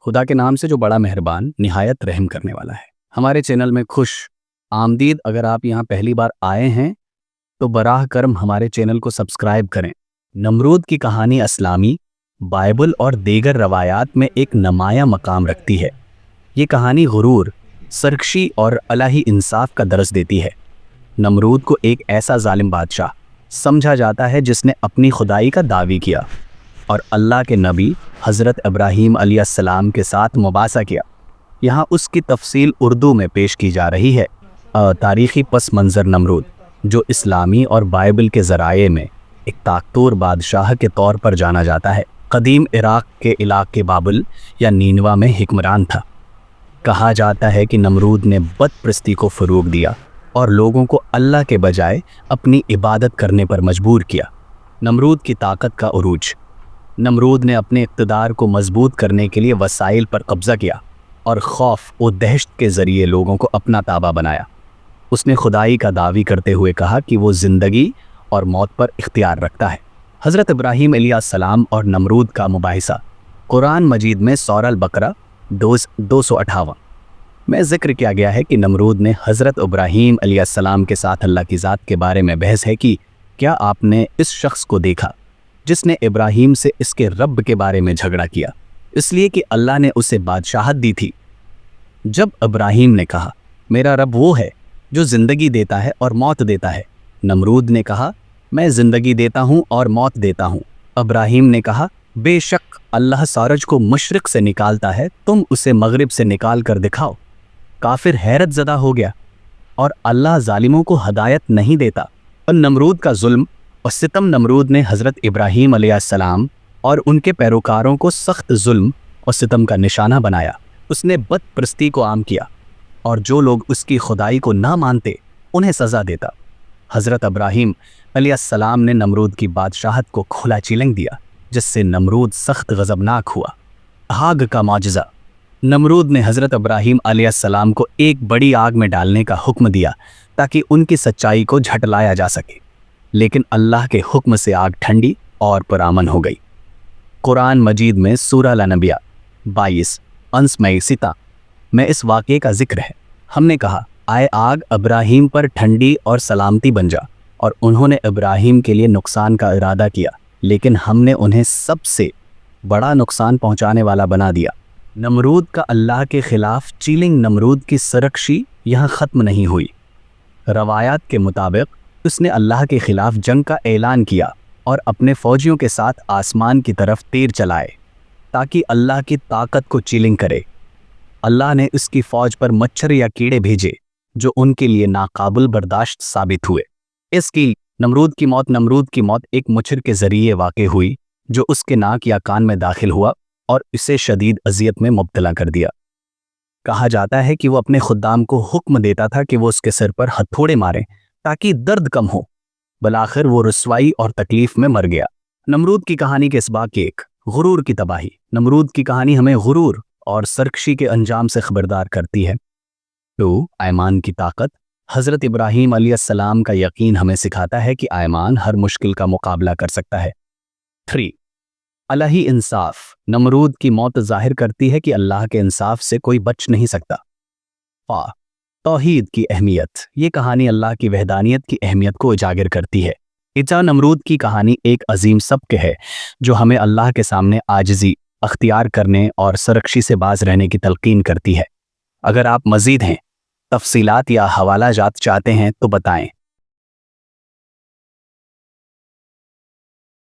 خدا کے نام سے جو بڑا مہربان نہایت رحم کرنے والا ہے۔ ہمارے چینل میں خوش آمدید۔ اگر آپ یہاں پہلی بار آئے ہیں تو براہ کرم ہمارے چینل کو سبسکرائب کریں۔ نمرود کی کہانی اسلامی، بائبل اور دیگر روایات میں ایک نمایاں مقام رکھتی ہے۔ یہ کہانی غرور، سرکشی اور الہی انصاف کا درس دیتی ہے۔ نمرود کو ایک ایسا ظالم بادشاہ سمجھا جاتا ہے جس نے اپنی خدائی کا دعوی کیا اور اللہ کے نبی حضرت ابراہیم علیہ السلام کے ساتھ مباحثہ کیا۔ یہاں اس کی تفصیل اردو میں پیش کی جا رہی ہے۔ تاریخی پس منظر نمرود، جو اسلامی اور بائبل کے ذرائع میں ایک طاقتور بادشاہ کے طور پر جانا جاتا ہے، قدیم عراق کے علاقے بابل یا نینوا میں حکمران تھا۔ کہا جاتا ہے کہ نمرود نے بت پرستی کو فروغ دیا اور لوگوں کو اللہ کے بجائے اپنی عبادت کرنے پر مجبور کیا۔ نمرود کی طاقت کا عروج۔ نمرود نے اپنے اقتدار کو مضبوط کرنے کے لیے وسائل پر قبضہ کیا اور خوف و دہشت کے ذریعے لوگوں کو اپنا تابع بنایا۔ اس نے خدائی کا دعوی کرتے ہوئے کہا کہ وہ زندگی اور موت پر اختیار رکھتا ہے۔ حضرت ابراہیم علیہ السلام اور نمرود کا مباحثہ قرآن مجید میں سورہ البقرہ 258 میں ذکر کیا گیا ہے کہ نمرود نے حضرت ابراہیم علیہ السلام کے ساتھ اللہ کی ذات کے بارے میں بحث ہے کہ کیا آپ نے اس شخص کو دیکھا جس نے ابراہیم سے اس کے رب کے بارے میں جھگڑا کیا، اس لیے کہ اللہ نے اسے بادشاہت دی تھی۔ جب ابراہیم نے کہا میرا رب وہ ہے جو زندگی دیتا ہے اور موت دیتا ہے، نمرود نے کہا میں زندگی دیتا ہوں اور موت دیتا ہوں۔ ابراہیم نے کہا بے شک اللہ سورج کو مشرق سے نکالتا ہے، تم اسے مغرب سے نکال کر دکھاؤ۔ کافر حیرت زدہ ہو گیا اور اللہ ظالموں کو ہدایت نہیں دیتا۔ اور نمرود کا ظلم اور ستم۔ نمرود نے حضرت ابراہیم علیہ السلام اور ان کے پیروکاروں کو سخت ظلم اور ستم کا نشانہ بنایا۔ اس نے بت پرستی کو عام کیا اور جو لوگ اس کی خدائی کو نہ مانتے انہیں سزا دیتا۔ حضرت ابراہیم علیہ السلام نے نمرود کی بادشاہت کو کھلا چیلنج دیا، جس سے نمرود سخت غضبناک ہوا۔ آگ کا معجزہ۔ نمرود نے حضرت ابراہیم علیہ السلام کو ایک بڑی آگ میں ڈالنے کا حکم دیا تاکہ ان کی سچائی کو جھٹلایا جا سکے، لیکن اللہ کے حکم سے آگ ٹھنڈی اور پرامن ہو گئی۔ قرآن مجید میں سورہ الانبیاء 22 انس میں ستا میں اس واقعے کا ذکر ہے۔ ہم نے کہا آئے آگ ابراہیم پر ٹھنڈی اور سلامتی بن جا، اور انہوں نے ابراہیم کے لیے نقصان کا ارادہ کیا، لیکن ہم نے انہیں سب سے بڑا نقصان پہنچانے والا بنا دیا۔ نمرود کا اللہ کے خلاف چیلنج۔ نمرود کی سرکشی یہاں ختم نہیں ہوئی۔ روایات کے مطابق اس نے اللہ کے خلاف جنگ کا اعلان کیا اور اپنے فوجیوں کے ساتھ آسمان کی طرف تیر چلائے تاکہ اللہ کی طاقت کو چیلنج کرے۔ اللہ نے اس کی فوج پر مچھر یا کیڑے بھیجے جو ان کے لیے ناقابل برداشت ثابت ہوئے۔ اس کی نمرود کی موت ایک مچھر کے ذریعے واقع ہوئی جو اس کے ناک یا کان میں داخل ہوا اور اسے شدید اذیت میں مبتلا کر دیا۔ کہا جاتا ہے کہ وہ اپنے خدام کو حکم دیتا تھا کہ وہ اس کے سر پر ہتھوڑے ماریں تاکہ درد کم ہو۔ بالآخر وہ رسوائی اور تکلیف میں مر گیا۔ نمرود کی کہانی کے اسباق کی ایک غرور کی تباہی۔ نمرود کی کہانی ہمیں غرور اور سرکشی کے انجام سے خبردار کرتی ہے۔ 2 ایمان کی طاقت۔ حضرت ابراہیم علیہ السلام کا یقین ہمیں سکھاتا ہے کہ ایمان ہر مشکل کا مقابلہ کر سکتا ہے۔ 3 الہی انصاف۔ نمرود کی موت ظاہر کرتی ہے کہ اللہ کے انصاف سے کوئی بچ نہیں سکتا۔ توحید کی اہمیت۔ یہ کہانی اللہ کی وحدانیت کی اہمیت کو اجاگر کرتی ہے۔ نمرود کی کہانی ایک عظیم سبق ہے جو ہمیں اللہ کے سامنے عاجزی اختیار کرنے اور سرکشی سے باز رہنے کی تلقین کرتی ہے۔ اگر آپ مزید تفصیلات یا حوالہ جات چاہتے ہیں تو بتائیں۔